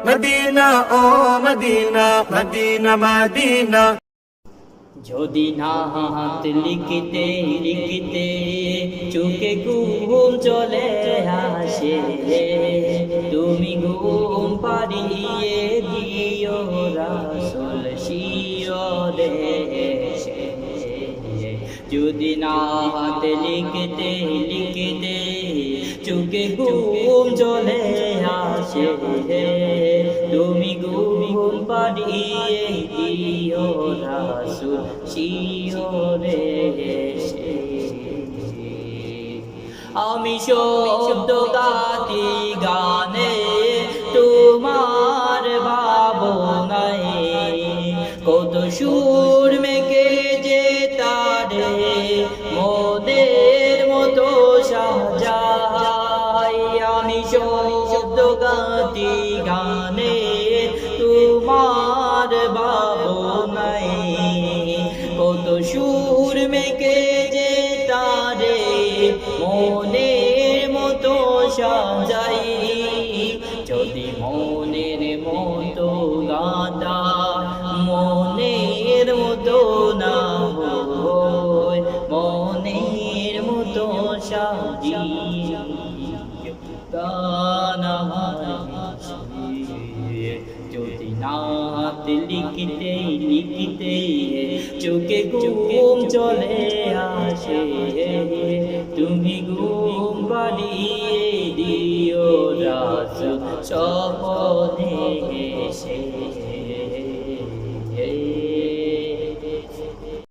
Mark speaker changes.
Speaker 1: Medina oh Medina Medina Medina
Speaker 2: যদি না হাত লিখিতে লিখিতে চোখে ঘুম চলে আসে, তুমি ঘুম পাড়িয়ে দিও রাসূল শিয়রে। যদি না হাত লিখিতে লিখিতে চোখে ঘুম চলে আসে, তুমি ঘুম পাড়িয়ে দিও রাসূল শিয়রে। আমি শব্দ গাতি গানে তোমার ভাবনায়, কত সুর মেঘে যে তারে মোদের মতো সাজাই। আমি শব্দ গাতি গানে তোমার ভাবনায়, কত সুর মেঘে যে তারে মনের মতো সাজাই। যদি মনের মতো গাদা মনের মতো না হয়, মনের মতো সাজি গানা। যদি নাত লিখিতে লিখিতে চোখে ঘুম চলে আসে, তুমি ঘুম পাড়িয়ে দিও রাসূল স্বপনে।